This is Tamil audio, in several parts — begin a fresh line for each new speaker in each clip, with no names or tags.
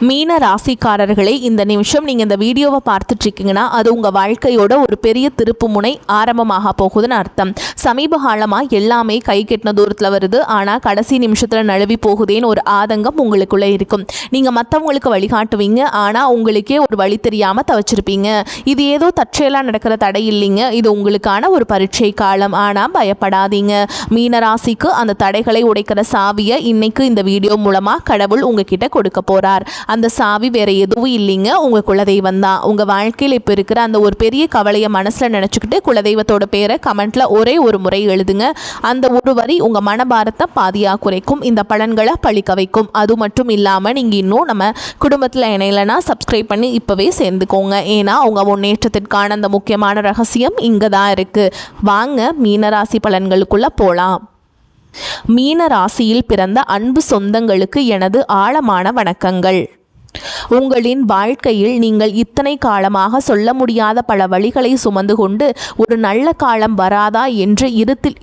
மீன ராசிக்காரர்களே, இந்த நிமிஷம் நீங்கள் இந்த வீடியோவை பார்த்துட்டு இருக்கீங்கன்னா அது உங்கள் வாழ்க்கையோட ஒரு பெரிய திருப்பு முனை ஆரம்பமாக போகுதுன்னு அர்த்தம். சமீப காலமாக எல்லாமே கை கெட்டின தூரத்தில் வருது, ஆனால் கடைசி நிமிஷத்தில் நழுவி போகுதேன்னு ஒரு ஆதங்கம் உங்களுக்குள்ளே இருக்கும். நீங்கள் மற்றவங்களுக்கு வழிகாட்டுவீங்க, ஆனால் உங்களுக்கே ஒரு வழி தெரியாமல் தவச்சிருப்பீங்க. இது ஏதோ தற்செயலாக நடக்கிற தடை இல்லைங்க, இது உங்களுக்கான ஒரு பரீட்சை காலம். ஆனால் பயப்படாதீங்க, மீன ராசிக்கு அந்த தடைகளை உடைக்கிற சாவியை இன்னைக்கு இந்த வீடியோ மூலமாக கடவுள் உங்ககிட்ட கொடுக்க போகிறார். அந்த சாவி வேற எதுவும் இல்லைங்க, உங்கள் குலதெய்வம் தான். உங்கள் வாழ்க்கையில் இப்போ இருக்கிற அந்த ஒரு பெரிய கவலையை மனசில் நினச்சிக்கிட்டு குலதெய்வத்தோட பேரை கமெண்ட்டில் ஒரே ஒரு முறை எழுதுங்க. அந்த ஒரு வரி உங்கள் மனபாரத்தை பாதியாக குறைக்கும், இந்த பலன்களை பழிக்க வைக்கும். அது மட்டும் இல்லாமல் நீங்கள் இன்னும் நம்ம குடும்பத்தில் இணையலைன்னா சப்ஸ்கிரைப் பண்ணி இப்போவே சேர்ந்துக்கோங்க. ஏன்னா உங்கள் முன்னேற்றத்திற்கான அந்த முக்கியமான ரகசியம் இங்கே தான் இருக்குது. வாங்க மீனராசி பலன்களுக்குள்ளே போகலாம். மீன ராசியில் பிறந்த அன்பு சொந்தங்களுக்கு எனது ஆழமான வணக்கங்கள். உங்களின் வாழ்க்கையில் நீங்கள் இத்தனை காலமாக சொல்ல முடியாத பல வழிகளை சுமந்து கொண்டு ஒரு நல்ல காலம் வராதா என்று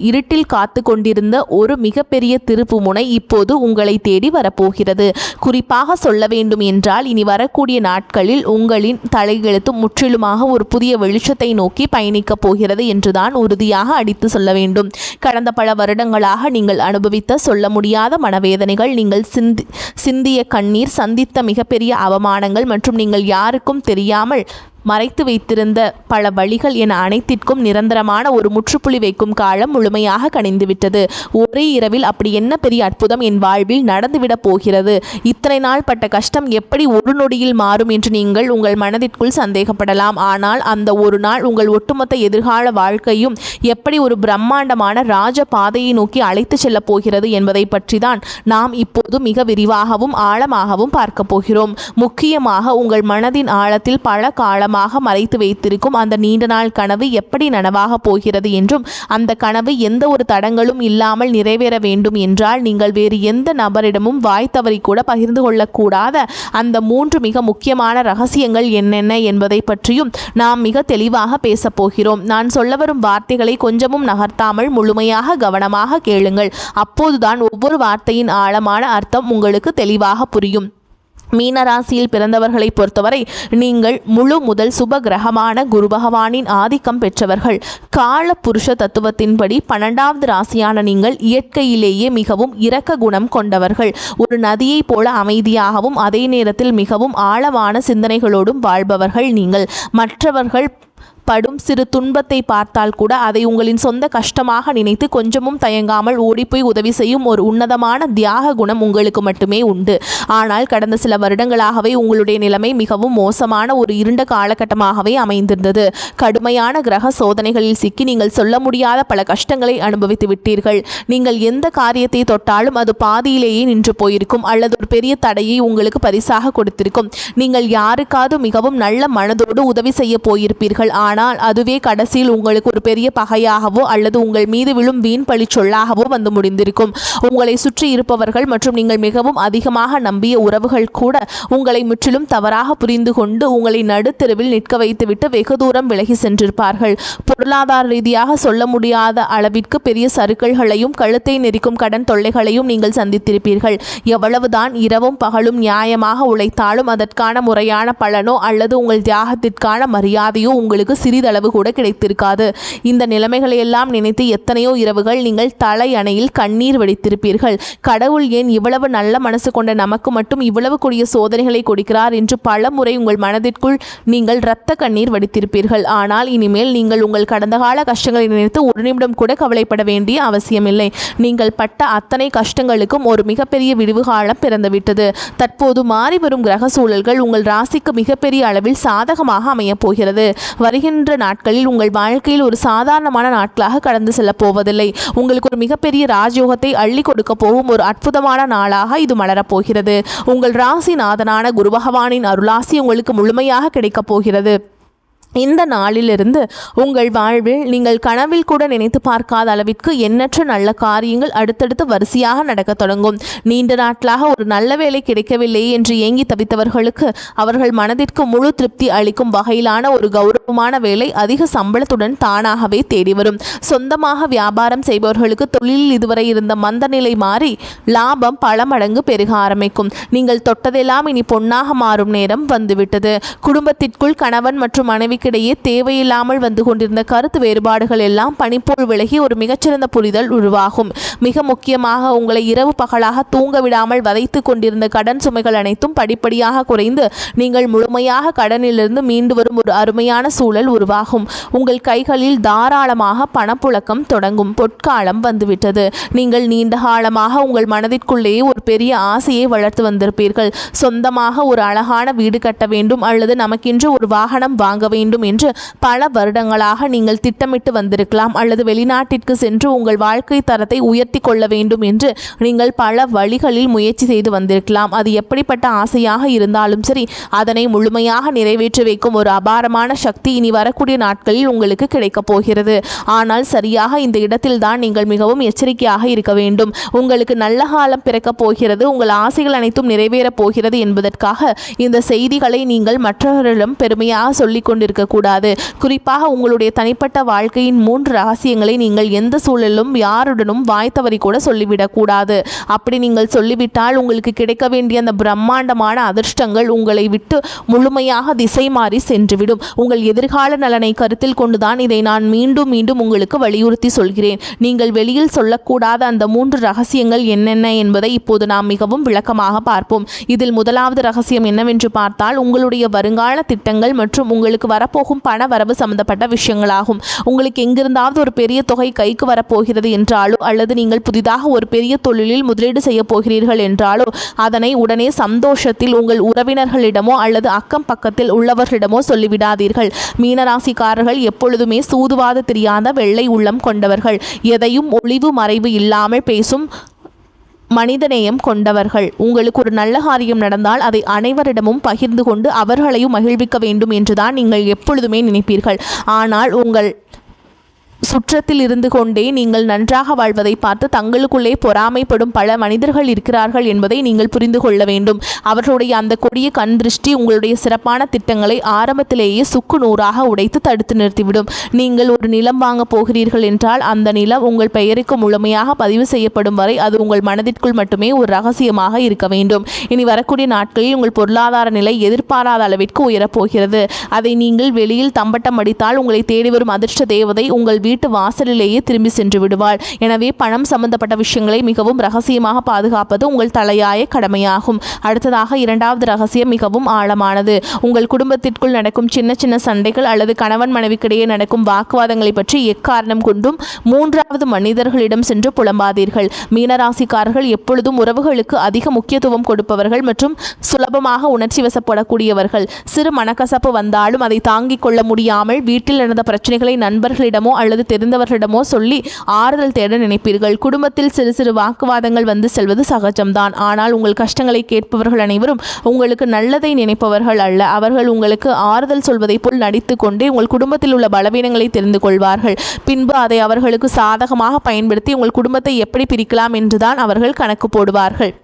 இருட்டில் காத்து கொண்டிருந்த ஒரு மிகப்பெரிய திருப்பு முனை இப்போது உங்களை தேடி வரப்போகிறது. குறிப்பாக சொல்ல வேண்டும் என்றால் இனி வரக்கூடிய நாட்களில் உங்களின் தலையெழுத்து முற்றிலுமாக ஒரு புதிய வெளிச்சத்தை நோக்கி பயணிக்கப் போகிறது என்றுதான் உறுதியாக அடித்து சொல்ல வேண்டும். கடந்த பல வருடங்களாக நீங்கள் அனுபவித்த சொல்ல முடியாத மனவேதனைகள், நீங்கள் சிந்திய கண்ணீர், சந்தித்த மிகப்பெரிய அவமானங்கள் மற்றும் நீங்கள் யாருக்கும் தெரியாமல் மறைத்து வைத்திருந்த பல வழிகள் என அனைத்திற்கும் நிரந்தரமான ஒரு முற்றுப்புள்ளி வைக்கும் காலம் முழுமையாக கணிந்துவிட்டது. ஒரே இரவில் அப்படி என்ன பெரிய அற்புதம் என் வாழ்வில் நடந்துவிடப் போகிறது? இத்தனை நாள் பட்ட கஷ்டம் எப்படி ஒரு நொடியில் மாறும் என்று நீங்கள் உங்கள் மனதிற்குள் சந்தேகப்படலாம். ஆனால் அந்த ஒரு நாள் உங்கள் ஒட்டுமொத்த எதிர்கால வாழ்க்கையும் எப்படி ஒரு பிரம்மாண்டமான ராஜ பாதையை நோக்கி அழைத்து செல்லப் போகிறது என்பதை பற்றி தான் நாம் இப்போது மிக விரிவாகவும் ஆழமாகவும் பார்க்க போகிறோம். முக்கியமாக உங்கள் மனதின் ஆழத்தில் பல காலம் மறைத்து வைத்திருக்கும் அந்த நீண்ட நாள் கனவு எப்படி நனவாக போகிறது என்றும், அந்த கனவு எந்த ஒரு தடங்களும் இல்லாமல் நிறைவேற வேண்டும் என்றால் நீங்கள் வேறு எந்த நபரிடமும் வாய் தவறி கூட பகிர்ந்து கொள்ளக்கூடாத அந்த 3 மிக முக்கியமான ரகசியங்கள் என்னென்ன என்பதை பற்றியும் நாம் மிக தெளிவாக பேசப் போகிறோம். நான் சொல்ல வரும் வார்த்தைகளை கொஞ்சமும் நகர்த்தாமல் முழுமையாக கவனமாக கேளுங்கள். அப்போதுதான் ஒவ்வொரு வார்த்தையின் ஆழமான அர்த்தம் உங்களுக்கு தெளிவாக புரியும். மீனராசியில் பிறந்தவர்களை பொறுத்தவரை நீங்கள் முழு முதல் சுப கிரகமான குரு பகவானின் ஆதிக்கம் பெற்றவர்கள். கால புருஷ தத்துவத்தின்படி 12வது ராசியான நீங்கள் இயற்கையிலேயே மிகவும் இரக்க குணம் கொண்டவர்கள். ஒரு நதியை போல அமைதியாகவும் அதே நேரத்தில் மிகவும் ஆழமான சிந்தனைகளோடும் வாழ்பவர்கள் நீங்கள். மற்றவர்கள் படும் சிறு துன்பத்தை பார்த்தால் கூட அதை உங்களின் சொந்த கஷ்டமாக நினைத்து கொஞ்சமும் தயங்காமல் ஓடிப்போய் உதவி செய்யும் ஒரு உன்னதமான தியாக குணம் உங்களுக்கு மட்டுமே உண்டு. ஆனால் கடந்த சில வருடங்களாகவே உங்களுடைய நிலைமை மிகவும் மோசமான ஒரு இருண்ட காலகட்டமாகவே அமைந்திருந்தது. கடுமையான கிரக சோதனைகளில் சிக்கி நீங்கள் சொல்ல முடியாத பல கஷ்டங்களை அனுபவித்து விட்டீர்கள். நீங்கள் எந்த காரியத்தை தொட்டாலும் அது பாதியிலேயே நின்று போயிருக்கும் அல்லது ஒரு பெரிய தடையை உங்களுக்கு பரிசாக கொடுத்திருக்கும். நீங்கள் யாருக்காவது மிகவும் நல்ல மனதோடு உதவி செய்ய போயிருப்பீர்கள். ஆனால் அதுவே கடைசியில் உங்களுக்கு ஒரு பெரிய பகையாகவோ அல்லது உங்கள் மீது விழும் வீண் பழி சொல்லாகவோ வந்து முடிந்திருக்கும். உங்களை சுற்றி இருப்பவர்கள் மற்றும் நீங்கள் மிகவும் அதிகமாக நம்பிய உறவுகள் கூட உங்களை முற்றிலும் தவறாக புரிந்து கொண்டு உங்களை நடுத்தெருவில் நிற்க வைத்துவிட்டு வெகு தூரம் விலகி சென்றிருப்பார்கள். பொருளாதார ரீதியாக சொல்ல முடியாத அளவிற்கு பெரிய சறுக்கல்களையும் கழுத்தை நெரிக்கும் கடன் தொல்லைகளையும் நீங்கள் சந்தித்திருப்பீர்கள். எவ்வளவுதான் இரவும் பகலும் நியாயமாக உழைத்தாலும் அதற்கான முறையான பலனோ அல்லது உங்கள் தியாகத்திற்கான மரியாதையோ உங்களுக்கு சிறிதளவு கூட கிடைத்திருக்காது. இந்த நிலைமைகளை எல்லாம் நினைத்து எத்தனையோ இரவுகள் நீங்கள் தலை அணையில் கண்ணீர் வடித்திருப்பீர்கள். கடவுள் ஏன் இவ்வளவு நல்ல மனசு கொண்ட நமக்கு மட்டும் இவ்வளவு கூடிய சோதனைகளை கொடுக்கிறார் என்று பல முறை உங்கள் மனதிற்குள் நீங்கள் இரத்த கண்ணீர் வடித்திருப்பீர்கள். ஆனால் இனிமேல் நீங்கள் உங்கள் கடந்த கால கஷ்டங்களை நினைத்து ஒரு நிமிடம் கூட கவலைப்பட வேண்டிய அவசியமில்லை. நீங்கள் பட்ட அத்தனை கஷ்டங்களுக்கும் ஒரு மிகப்பெரிய விடிவு காலம் பிறந்துவிட்டது. தற்போது மாறி வரும் கிரக சூழல்கள் உங்கள் ராசிக்கு மிகப்பெரிய அளவில் சாதகமாக அமையப் போகிறது. வருகின்ற நாட்களில் உங்கள் வாழ்க்கையில் ஒரு சாதாரணமான நாட்களாக கடந்து செல்லப் போவதில்லை. உங்களுக்கு ஒரு மிகப்பெரிய ராஜயோகத்தை அள்ளி கொடுக்க போகும் ஒரு அற்புதமான நாளாக இது மலரப்போகிறது. உங்கள் ராசிநாதனான குரு பகவானின் அருளாசி உங்களுக்கு முழுமையாக கிடைக்கப் போகிறது. இந்த நாளிலிருந்து உங்கள் வாழ்வில் நீங்கள் கனவில் கூட நினைத்து பார்க்காத அளவிற்கு எண்ணற்ற நல்ல காரியங்கள் அடுத்தடுத்து வரிசையாக நடக்க தொடங்கும். நீண்ட நாட்களாக ஒரு நல்ல வேலை கிடைக்கவில்லையே என்று ஏங்கி தவித்தவர்களுக்கு அவர்கள் மனதிற்கு முழு திருப்தி அளிக்கும் வகையிலான ஒரு கௌரவமான வேலை அதிக சம்பளத்துடன் தானாகவே தேடி வரும். சொந்தமாக வியாபாரம் செய்பவர்களுக்கு தொழிலில் இதுவரை இருந்த மந்த நிலை மாறி லாபம் பல மடங்கு பெருக ஆரம்பிக்கும். நீங்கள் தொட்டதெல்லாம் இனி பொன்னாக மாறும் நேரம் வந்துவிட்டது. குடும்பத்திற்குள் கணவன் மற்றும் மனைவி இடையே தேவையில்லாமல் வந்து கொண்டிருந்த கருத்து வேறுபாடுகள் எல்லாம் பனிப்போல் விலகி ஒரு மிகச்சிறந்த புரிதல் உருவாகும். மிக முக்கியமாக உங்களை இரவு பகலாக தூங்க விடாமல் வதைத்து கொண்டிருந்த கடன் சுமைகள் அனைத்தும் படிப்படியாக குறைந்து நீங்கள் முழுமையாக கடனிலிருந்து மீண்டு வரும் ஒரு அருமையான சூழல் உருவாகும். உங்கள் கைகளில் தாராளமாக பணப்புழக்கம் தொடங்கும். பொற்காலம் வந்துவிட்டது. நீங்கள் நீண்ட காலமாக உங்கள் மனதிற்குள்ளேயே ஒரு பெரிய ஆசையை வளர்த்து வந்திருப்பீர்கள். சொந்தமாக ஒரு அழகான வீடு கட்ட வேண்டும் அல்லது நமக்கென்று ஒரு வாகனம் வாங்க வேண்டும் என்று பல வருடங்களாக நீங்கள் திட்டமிட்டு வந்திருக்கலாம். அல்லது வெளிநாட்டிற்கு சென்று உங்கள் வாழ்க்கை தரத்தை உயர்த்தி கொள்ள வேண்டும் என்று நீங்கள் பல வழிகளில் முயற்சி செய்து வந்திருக்கலாம். அது எப்படிப்பட்ட ஆசையாக இருந்தாலும் சரி, அதனை முழுமையாக நிறைவேற்றி வைக்கும் ஒரு அபாரமான சக்தி இனி வரக்கூடிய நாட்களில் உங்களுக்கு கிடைக்கப் போகிறது. ஆனால் சரியாக இந்த இடத்தில் தான் நீங்கள் மிகவும் எச்சரிக்கையாக இருக்க வேண்டும். உங்களுக்கு நல்ல காலம் பிறக்கப் போகிறது, உங்கள் ஆசைகள் அனைத்தும் நிறைவேறப் போகிறது என்பதற்காக இந்த செய்திகளை நீங்கள் மற்றவர்களிடம் பெருமையாக சொல்லிக் கொண்டிருக்க கூடாது. குறிப்பாக உங்களுடைய தனிப்பட்ட வாழ்க்கையின் 3 ரகசியங்களை நீங்கள் எந்த சூழலிலும் யாருடனும் வாய்த்தவரி கூட சொல்லிவிடக் கூடாது. அப்படி நீங்கள் சொல்லிவிட்டால் உங்களுக்கு கிடைக்க வேண்டிய அந்த பிரம்மாண்டமான அதிர்ஷ்டங்கள் உங்களை விட்டு முழுமையாக திசை மாறி சென்றுவிடும். உங்கள் எதிர்கால நலனை கருத்தில் கொண்டுதான் இதை நான் மீண்டும் மீண்டும் உங்களுக்கு வலியுறுத்தி சொல்கிறேன். நீங்கள் வெளியில் சொல்லக்கூடாத அந்த 3 ரகசியங்கள் என்னென்ன என்பதை இப்போது நாம் மிகவும் விளக்கமாக பார்ப்போம். இதில் முதலாவது ரகசியம் என்னவென்று பார்த்தால், உங்களுடைய வருங்கால திட்டங்கள் மற்றும் உங்களுக்கு வரப்போகும் பண வரவு சம்பந்தப்பட்ட விஷயங்களாகும். உங்களுக்கு எங்கிருந்தாவது ஒரு பெரிய தொகை கைக்கு வரப்போகிறது என்றாலோ அல்லது நீங்கள் புதிதாக ஒரு பெரிய தொழிலில் முதலீடு செய்ய போகிறீர்கள் என்றாலோ அதனை உடனே சந்தோஷத்தில் உங்கள் உறவினர்களிடமோ அல்லது அக்கம் பக்கத்தில் உள்ளவர்களிடமோ சொல்லிவிடாதீர்கள். மீனராசிக்காரர்கள் எப்பொழுதுமே சூதுவாது தெரியாத வெள்ளை உள்ளம் கொண்டவர்கள். எதையும் ஒளிவு மறைவு இல்லாமல் பேசும் மனிதநேயம் கொண்டவர்கள். உங்களுக்கு ஒரு நல்ல காரியம் நடந்தால் அதை அனைவரிடமும் பகிர்ந்து கொண்டு அவர்களையும் மகிழ்விக்க வேண்டும் என்றுதான் நீங்கள் எப்பொழுதுமே நினைப்பீர்கள். ஆனால் உங்கள் சுற்றத்தில் இருந்து கொண்டே நீங்கள் நன்றாக வாழ்வதை பார்த்து தங்களுக்குள்ளே பொறாமைப்படும் பல மனிதர்கள் இருக்கிறார்கள் என்பதை நீங்கள் புரிந்து கொள்ள வேண்டும். அவர்களுடைய அந்த கொடிய கண் திருஷ்டி உங்களுடைய சிறப்பான திட்டங்களை ஆரம்பத்திலேயே சுக்கு நூறாக உடைத்து தடுத்து நிறுத்திவிடும். நீங்கள் ஒரு நிலம் வாங்க போகிறீர்கள் என்றால் அந்த நிலம் உங்கள் பெயருக்கு முழுமையாக பதிவு செய்யப்படும் வரை அது உங்கள் மனதிற்குள் மட்டுமே ஒரு ரகசியமாக இருக்க வேண்டும். இனி வரக்கூடிய நாட்களில் உங்கள் பொருளாதார நிலை எதிர்பாராத அளவிற்கு உயரப்போகிறது. அதை நீங்கள் வெளியில் தம்பட்டம் அடித்தால் உங்களை தேடி வரும் அதிர்ஷ்ட தேவதை உங்கள் வீட்டு வாசலிலேயே திரும்பி சென்று விடுவாள். எனவே பணம் சம்பந்தப்பட்ட விஷயங்களை மிகவும் ரகசியமாக பாதுகாப்பது உங்கள் தலையாய கடமையாகும். அடுத்ததாக இரண்டாவது ரகசியம் மிகவும் ஆழமானது. உங்கள் குடும்பத்திற்குள் நடக்கும் சின்ன சின்ன சண்டைகள் அல்லது கணவன் மனைவிக்கிடையே நடக்கும் வாக்குவாதங்களை பற்றி எக்காரணம் கொண்டும் 3வது மனிதர்களிடம் சென்று புலம்பாதீர்கள். மீனராசிக்காரர்கள் எப்பொழுதும் உறவுகளுக்கு அதிக முக்கியத்துவம் கொடுப்பவர்கள் மற்றும் சுலபமாக உணர்ச்சி வசப்படக்கூடியவர்கள். சிறு மனக்கசப்பு வந்தாலும் அதை தாங்கிக் கொள்ள முடியாமல் வீட்டில் நடந்த பிரச்சனைகளை நண்பர்களிடமோ அல்லது தெரிந்தவர்களிடமோ சொல்லி ஆறுதல் தேட நினைப்பீர்கள். குடும்பத்தில் சிறு சிறு வாக்குவாதங்கள் வந்து செல்வது சகஜம்தான். ஆனால் உங்கள் கஷ்டங்களை கேட்பவர்கள் அனைவரும் உங்களுக்கு நல்லதை நினைப்பவர்கள் அல்ல. அவர்கள் உங்களுக்கு ஆறுதல் சொல்வதை போல் நடித்து கொண்டே உங்கள் குடும்பத்தில் உள்ள பலவீனங்களை தெரிந்து கொள்வார்கள். பின்பு அதை அவர்களுக்கு சாதகமாக பயன்படுத்தி உங்கள் குடும்பத்தை எப்படி பிரிக்கலாம் என்றுதான் அவர்கள் கணக்கு போடுவார்கள்.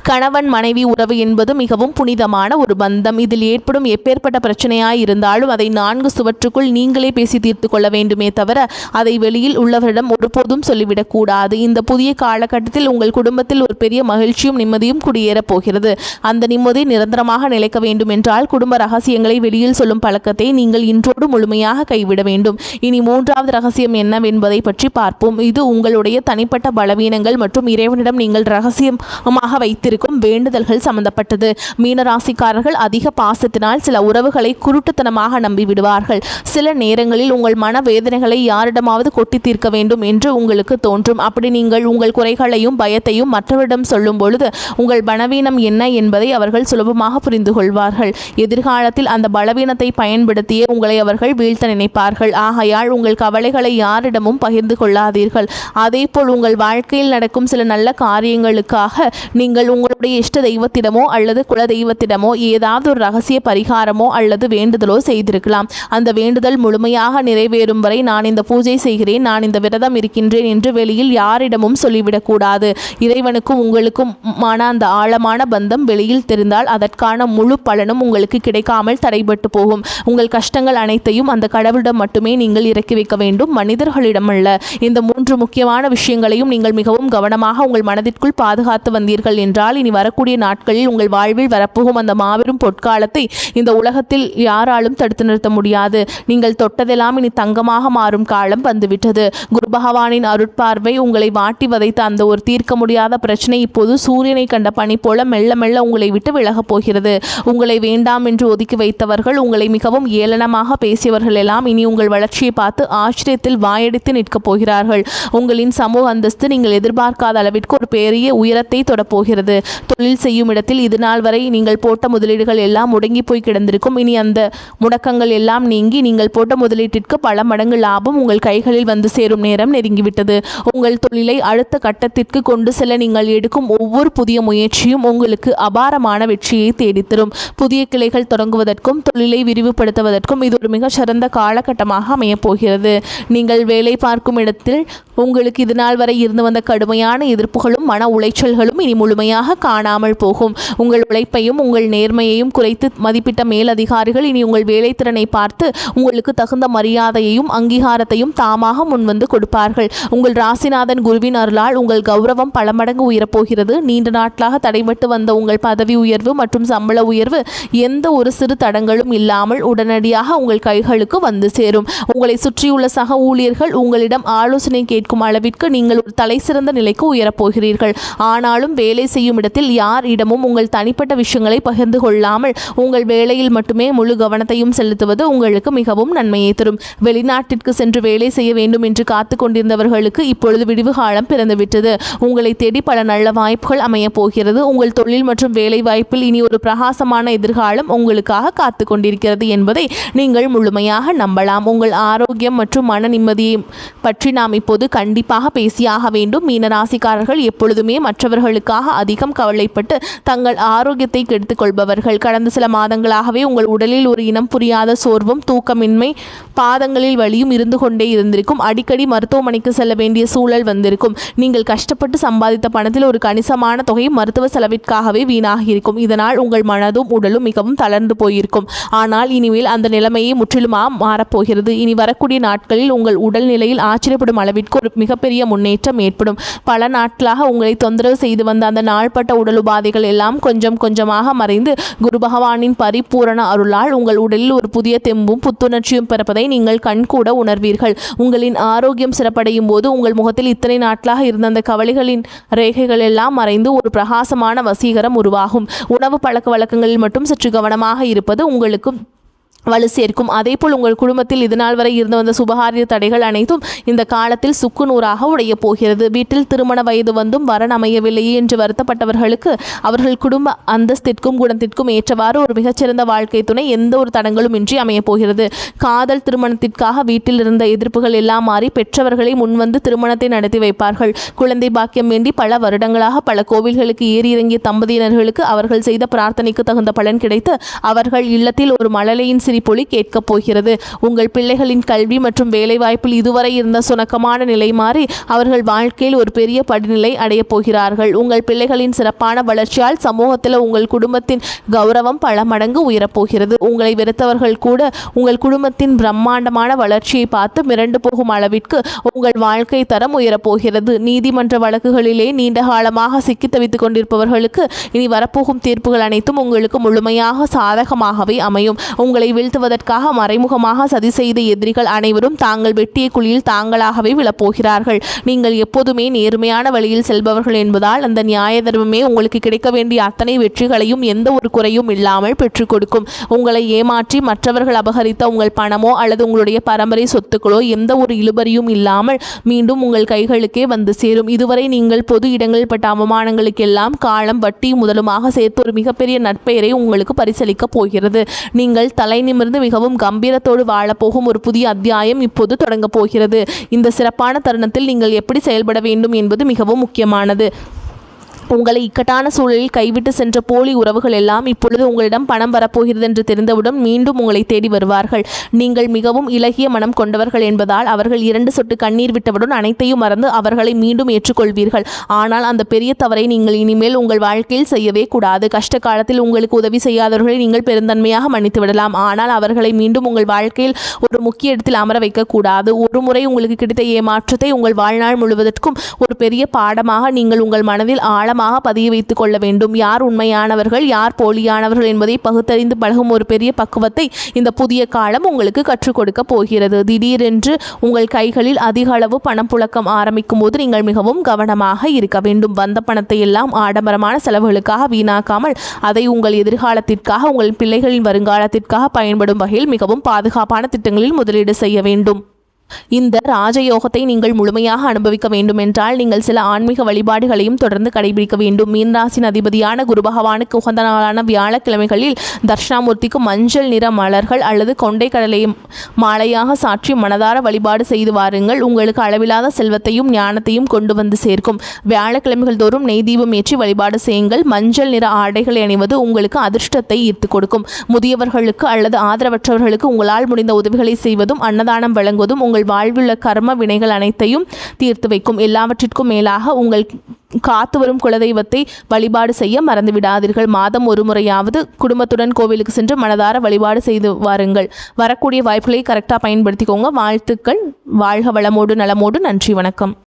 கணவன் மனைவி உறவு என்பது மிகவும் புனிதமான ஒரு பந்தம். இதில் ஏற்படும் எப்பேற்பட்ட பிரச்சனையாய் இருந்தாலும் அதை 4 சுவற்றுக்குள் நீங்களே பேசி தீர்த்து கொள்ள வேண்டுமே தவிர அதை வெளியில் உள்ளவரிடம் ஒருபோதும் சொல்லிவிடக்கூடாது. இந்த புதிய காலகட்டத்தில் உங்கள் குடும்பத்தில் ஒரு பெரிய மகிழ்ச்சியும் நிம்மதியும் குடியேறப் போகிறது. அந்த நிம்மதி நிரந்தரமாக நிலைக்க வேண்டும் என்றால் குடும்ப ரகசியங்களை வெளியில் சொல்லும் பழக்கத்தை நீங்கள் இன்றோடு முழுமையாக கைவிட வேண்டும். இனி 3வது ரகசியம் என்னவென்பதை பற்றி பார்ப்போம். இது உங்களுடைய தனிப்பட்ட பலவீனங்கள் மற்றும் இறைவனிடம் நீங்கள் ரகசியமாக வைத்திருக்கும் வேண்டுதல்கள் சம்பந்தப்பட்டது. மீனராசிக்காரர்கள் அதிக பாசத்தினால் சில உறவுகளை குருட்டுத்தனமாக நம்பி விடுவார்கள். சில நேரங்களில் உங்கள் மனவேதனைகளை யாரிடமாவது கொட்டி தீர்க்க வேண்டும் என்று உங்களுக்கு தோன்றும். அப்படி நீங்கள் உங்கள் குறைகளையும் பயத்தையும் மற்றவரிடம் சொல்லும் பொழுது உங்கள் பலவீனம் என்ன என்பதை அவர்கள் சுலபமாக புரிந்து கொள்வார்கள். எதிர்காலத்தில் அந்த பலவீனத்தை பயன்படுத்தியே உங்களை அவர்கள் வீழ்த்த நினைப்பார்கள். ஆகையால் உங்கள் கவலைகளை யாரிடமும் பகிர்ந்து கொள்ளாதீர்கள். அதேபோல் உங்கள் வாழ்க்கையில் நடக்கும் சில நல்ல காரியங்களுக்காக நீங்கள் உங்களுடைய இஷ்ட தெய்வத்திடமோ அல்லது குல தெய்வத்திடமோ ஏதாவது ஒரு ரகசிய பரிகாரமோ அல்லது வேண்டுதலோ செய்திருக்கலாம். அந்த வேண்டுதல் முழுமையாக நிறைவேறும் வரை நான் இந்த பூஜை செய்கிறேன், நான் இந்த விரதம் இருக்கின்றேன் என்று வெளியில் யாரிடமும் சொல்லிவிடக்கூடாது. இறைவனுக்கும் உங்களுக்குமான அந்த ஆழமான பந்தம் வெளியில் தெரிந்தால் அதற்கான முழு பலனும் உங்களுக்கு கிடைக்காமல் தடைபட்டு போகும். உங்கள் கஷ்டங்கள் அனைத்தையும் அந்த கடவுளிடம் மட்டுமே நீங்கள் இறக்கி வைக்க வேண்டும், மனிதர்களிடம் அல்ல. இந்த 3 முக்கியமான விஷயங்களையும் நீங்கள் மிகவும் கவனமாக உங்கள் மனதிற்குள் பாதுகாத்து வந்தீர்கள் என்றால் இனி வரக்கூடிய நாட்களில் உங்கள் வாழ்வில் வரப்போகும் அந்த மாபெரும் பொற்காலத்தை இந்த உலகத்தில் யாராலும் தடுத்து நிறுத்த முடியாது. நீங்கள் தொட்டதெல்லாம் இனி தங்கமாக மாறும் காலம் வந்துவிட்டது. குரு பகவானின் அருட்பார்வை உங்களை வாட்டி வதைத்த அந்த ஒரு தீர்க்க முடியாத பிரச்சனை இப்போது சூரியனை கண்ட பனி போல மெல்ல மெல்ல உங்களை விட்டு விலகப் போகிறது. உங்களை வேண்டாம் என்று ஒதுக்கி வைத்தவர்கள், உங்களை மிகவும் ஏளனமாக பேசியவர்கள் எல்லாம் இனி உங்கள் வளர்ச்சியை பார்த்து ஆச்சரியத்தில் வாயடித்து நிற்கப் போகிறார்கள். உங்களின் சமூக அந்தஸ்து நீங்கள் எதிர்பார்க்காத அளவிற்கு ஒரு பெரிய உயரத்தை தொடப்போகிறது. தொழில் செய்யும் இடத்தில் இது நாள் வரை நீங்கள் போட்ட முதலீடுகள் எல்லாம் முடங்கி போய் கிடந்திருக்கும். இனி அந்த முடக்கங்கள் எல்லாம் நீங்கி நீங்கள் போட்ட முதலீட்டிற்கு பல மடங்கு லாபம் உங்கள் கைகளில் வந்து சேரும் நேரம் நெருங்கிவிட்டது. உங்கள் தொழிலை அடுத்த கட்டத்திற்கு கொண்டு செல்ல நீங்கள் எடுக்கும் ஒவ்வொரு புதிய முயற்சியும் உங்களுக்கு அபாரமான வெற்றியை தேடித்தரும். புதிய கிளைகள் தொடங்குவதற்கும் தொழிலை விரிவுபடுத்துவதற்கும் இது ஒரு மிக சிறந்த காலகட்டமாக அமையப் போகிறது. நீங்கள் வேலை பார்க்கும் இடத்தில் உங்களுக்கு இது நாள் வரை இருந்து வந்த கடுமையான எதிர்ப்புகளும் மன உளைச்சல்களும் இனி முழுமையாக காணாமல் போகும். உங்கள் உழைப்பையும் உங்கள் நேர்மையையும் குறைத்து மதிப்பிட்ட மேலதிகாரிகள் இனி உங்கள் வேலை திறனை பார்த்து உங்களுக்கு தகுந்த மரியாதையையும் அங்கீகாரத்தையும் தாமாக முன்வந்து கொடுப்பார்கள். உங்கள் ராசிநாதன் குருவின் அருளால் உங்கள் கௌரவம் பல மடங்கு உயரப்போகிறது. நீண்ட நாட்களாக தடைபட்டு வந்த உங்கள் பதவி உயர்வு மற்றும் சம்பள உயர்வு எந்த ஒரு சிறு தடங்களும் இல்லாமல் உடனடியாக உங்கள் கைகளுக்கு வந்து சேரும். உங்களை சுற்றியுள்ள சக ஊழியர்கள் உங்களிடம் ஆலோசனை கேட்கும் அளவிற்கு நீங்கள் ஒரு தலை சிறந்த நிலைக்கு உயரப்போகிறீர்கள். ஆனாலும் வேலை செய்யும் இடத்தில் யார் இடமும் உங்கள் தனிப்பட்ட விஷயங்களை பகிர்ந்து கொள்ளாமல் உங்கள் வேலையில் மட்டுமே முழு கவனத்தையும் செலுத்துவது உங்களுக்கு மிகவும் நன்மையை தரும். வெளிநாட்டிற்கு சென்று வேலை செய்ய வேண்டும் என்று காத்து கொண்டிருந்தவர்களுக்கு இப்பொழுது விடிவு காலம் பிறந்துவிட்டது. உங்களை தேடி பல நல்ல வாய்ப்புகள் அமைய போகிறது. உங்கள் தொழில் மற்றும் வேலை வாய்ப்பில் இனி ஒரு பிரகாசமான எதிர்காலம் உங்களுக்காக காத்து கொண்டிருக்கிறது என்பதை நீங்கள் முழுமையாக நம்பலாம். உங்கள் ஆரோக்கியம் மற்றும் மன நிம்மதியை பற்றி நாம் இப்போது கண்டிப்பாக பேசியாக வேண்டும். மீனராசிக்காரர்கள் எப்பொழுதுமே மற்றவர்களுக்காக அதிகம் கவலைப்பட்டு தங்கள் ஆரோக்கியத்தை கெடுத்துக் கொள்பவர்கள். கடந்த சில மாதங்களாகவே உங்கள் உடலில் ஒரு இனம் புரியாத சோர்வும் தூக்கமின்மை பாதங்களில் வலியும் இருந்து கொண்டே இருந்திருக்கும். அடிக்கடி மருத்துவமனைக்கு செல்ல வேண்டிய சூழல் வந்திருக்கும். நீங்கள் கஷ்டப்பட்டு சம்பாதித்த பணத்தில் ஒரு கணிசமான தொகை மருத்துவ செலவிற்காகவே வீணாகி இருக்கும். இதனால் உங்கள் மனதும் உடலும் மிகவும் தளர்ந்து போயிருக்கும். ஆனால் இனிமேல் அந்த நிலைமையை முற்றிலுமாக மாறப்போகிறது. இனி வரக்கூடிய நாட்களில் உங்கள் உடல்நிலையில் ஆச்சரியப்படும் அளவிற்கு ஒரு மிகப்பெரிய முன்னேற்றம் ஏற்படும். பல நாட்களாக உங்களை தொந்தரவு செய்து வந்த அந்த நாள்பட்ட உடல் உபாதைகள் எல்லாம் கொஞ்சம் கொஞ்சமாக மறைந்து குரு பகவானின் பரிபூரண அருளால் உங்கள் உடலில் ஒரு புதிய தெம்பும் புத்துணர்ச்சியும் பிறப்பதை நீங்கள் கண்கூட உணர்வீர்கள். உங்களின் ஆரோக்கியம் சிறப்படையும் போது உங்கள் முகத்தில் இத்தனை நாட்களாக இருந்த அந்த கவலைகளின் ரேகைகள் எல்லாம் மறைந்து ஒரு பிரகாசமான வசீகரம் உருவாகும். உணவு பழக்க வழக்கங்களில் மட்டும் சற்று கவனமாக இருப்பது உங்களுக்கு வலு சேர்க்கும். அதேபோல் உங்கள் குடும்பத்தில் இதுநாள் வரை இருந்து வந்த சுபகாரிய தடைகள் அனைத்தும் இந்த காலத்தில் சுக்குநூறாக உடைய போகிறது. வீட்டில் திருமண வயது வந்தும் வரன் அமையவில்லையே என்று வருத்தப்பட்டவர்களுக்கு அவர்கள் குடும்ப அந்தஸ்திற்கும் குணத்திற்கும் ஏற்றவாறு ஒரு மிகச்சிறந்த வாழ்க்கை துணை எந்த ஒரு தடங்களும் இன்றி அமையப் போகிறது. காதல் திருமணத்திற்காக வீட்டில் இருந்த எதிர்ப்புகள் எல்லாம் மாறி பெற்றவர்களை முன்வந்து திருமணத்தை நடத்தி வைப்பார்கள். குழந்தை பாக்கியம் வேண்டி பல வருடங்களாக பல கோவில்களுக்கு ஏறி இறங்கிய தம்பதியினர்களுக்கு அவர்கள் செய்த பிரார்த்தனைக்கு தகுந்த பலன் கிடைத்து அவர்கள் இல்லத்தில் ஒரு மழலையின் பொலி கேட்கப் போகிறது. உங்கள் பிள்ளைகளின் கல்வி மற்றும் வேலைவாய்ப்பில் இதுவரை இருந்த சுணக்கமான நிலை மாறி அவர்கள் வாழ்க்கையில் ஒரு பெரிய படிநிலை அடையப் போகிறார்கள். உங்கள் பிள்ளைகளின் சிறப்பான வளர்ச்சியால் சமூகத்தில் உங்கள் குடும்பத்தின் கௌரவம் பல மடங்கு உயரப்போகிறது. உங்களை வெறுத்தவர்கள் கூட உங்கள் குடும்பத்தின் பிரம்மாண்டமான வளர்ச்சியை பார்த்து மிரண்டு போகும் அளவிற்கு உங்கள் வாழ்க்கை தரம் உயரப்போகிறது. நீதிமன்ற வழக்குகளிலே நீண்ட காலமாக சிக்கி தவித்துக் கொண்டிருப்பவர்களுக்கு இனி வரப்போகும் தீர்ப்புகள் அனைத்தும் உங்களுக்கு முழுமையாக சாதகமாகவே அமையும். உங்களை வீழ்த்துவதற்காக மறைமுகமாக சதி செய்த எதிரிகள் அனைவரும் தாங்கள் வெட்டிய குழியில் தாங்களாகவே விழப்போகிறார்கள். நீங்கள் எப்போதுமே நேர்மையான வழியில் செல்பவர்கள் என்பதால் அந்த நியாய தர்மமே உங்களுக்கு கிடைக்க வேண்டிய அத்தனை வெற்றிகளையும் எந்த ஒரு குறையும் இல்லாமல் பெற்றுக் கொடுக்கும். உங்களை ஏமாற்றி மற்றவர்கள் அபகரித்த உங்கள் பணமோ அல்லது உங்களுடைய பரம்பரை சொத்துக்களோ எந்த ஒரு இழுபறியும் இல்லாமல் மீண்டும் உங்கள் கைகளுக்கே வந்து சேரும். இதுவரை நீங்கள் பொது இடங்களில் பட்ட அவமானங்களுக்கெல்லாம் காலம் வட்டி முதலுமாக சேர்த்து ஒரு மிகப்பெரிய நற்பெயரை உங்களுக்கு பரிசளிக்கப் போகிறது. நீங்கள் தலை நிமிர்ந்து மிகவும் கம்பீரத்தோடு வாழப்போகும் ஒரு புதிய அத்தியாயம் இப்போது தொடங்கப் போகிறது. இந்த சிறப்பான தருணத்தில் நீங்கள் எப்படி செயல்பட வேண்டும் என்பது மிகவும் முக்கியமானது. உங்களை இக்கட்டான சூழலில் கைவிட்டு சென்ற போலி உறவுகள் எல்லாம் இப்பொழுது உங்களிடம் பணம் வரப்போகிறது என்று தெரிந்தவுடன் மீண்டும் உங்களை தேடி வருவார்கள். நீங்கள் மிகவும் இலகிய மனம் கொண்டவர்கள் என்பதால் அவர்கள் 2 சொட்டு கண்ணீர் விட்டவுடன் அனைத்தையும் மறந்து அவர்களை மீண்டும் ஏற்றுக்கொள்வீர்கள். ஆனால் அந்த பெரிய தவறை நீங்கள் இனிமேல் உங்கள் வாழ்க்கையில் செய்யவே கூடாது. கஷ்ட காலத்தில் உங்களுக்கு உதவி செய்யாதவர்களை நீங்கள் பெருந்தன்மையாக மன்னித்து விடலாம். ஆனால் அவர்களை மீண்டும் உங்கள் வாழ்க்கையில் ஒரு முக்கிய இடத்தில் அமர வைக்கக்கூடாது. ஒரு முறை உங்களுக்கு கிடைத்த ஏமாற்றத்தை உங்கள் வாழ்நாள் முழுவதற்கும் ஒரு பெரிய பாடமாக நீங்கள் உங்கள் மனதில் பதிய வைத்துக் கொள்ள வேண்டும். யார் உண்மையானவர்கள், யார் போலியானவர்கள் என்பதை பகுத்தறிந்து பழகும் ஒரு பெரிய பக்குவத்தை இந்த புதிய காலம் உங்களுக்கு கற்றுக் கொடுக்க போகிறது. திடீரென்று உங்கள் கைகளில் அதிக அளவு பணப்புழக்கம் ஆரம்பிக்கும் போது நீங்கள் மிகவும் கவனமாக இருக்க வேண்டும். வந்த பணத்தை எல்லாம் ஆடம்பரமான செலவுகளுக்காக வீணாக்காமல் அதை உங்கள் எதிர்காலத்திற்காக, உங்கள் பிள்ளைகளின் வருங்காலத்திற்காக பயன்படும் வகையில் மிகவும் பாதுகாப்பான திட்டங்களில் முதலீடு செய்ய வேண்டும். இந்த ராஜயோகத்தை நீங்கள் முழுமையாக அனுபவிக்க வேண்டும் என்றால் நீங்கள் சில ஆன்மீக வழிபாடுகளையும் தொடர்ந்து கடைபிடிக்க வேண்டும். மீனராசின் அதிபதியான குரு பகவானுக்கு உகந்த நாளான வியாழக்கிழமைகளில் தட்சிணாமூர்த்திக்கு மஞ்சள் நிற மலர்கள் அல்லது கொண்டை கடலை மாலையாக சாற்றி மனதார வழிபாடு செய்து வாருங்கள். உங்களுக்கு அளவில்லாத செல்வத்தையும் ஞானத்தையும் கொண்டு வந்து சேர்க்கும். வியாழக்கிழமைகள் தோறும் நெய் தீபம் ஏற்றி வழிபாடு செய்யுங்கள். மஞ்சள் நிற ஆடைகளை அணிவது உங்களுக்கு அதிர்ஷ்டத்தை ஈர்த்து கொடுக்கும். முதியவர்களுக்கு அல்லது ஆதரவற்றவர்களுக்கு உங்களால் முடிந்த உதவிகளை செய்வதும் அன்னதானம் வழங்குவதும் உங்கள் வாழ்வுள்ள கர்ம வினைகள் அனைத்தையும் தீர்த்து வைக்கும். எல்லாவற்றிற்கும் மேலாக உங்கள் காத்து வரும் குலதெய்வத்தை வழிபாடு செய்ய மறந்து விடாதீர்கள். மாதம் ஒரு முறையாவது குடும்பத்துடன் கோவிலுக்கு சென்று மனதார வழிபாடு செய்து வாருங்கள். வரக்கூடிய வாய்ப்புகளை கரெக்டாக பயன்படுத்திக்கோங்க. வாழ்த்துக்கள். வாழ்க வளமோடு நலமோடு. நன்றி, வணக்கம்.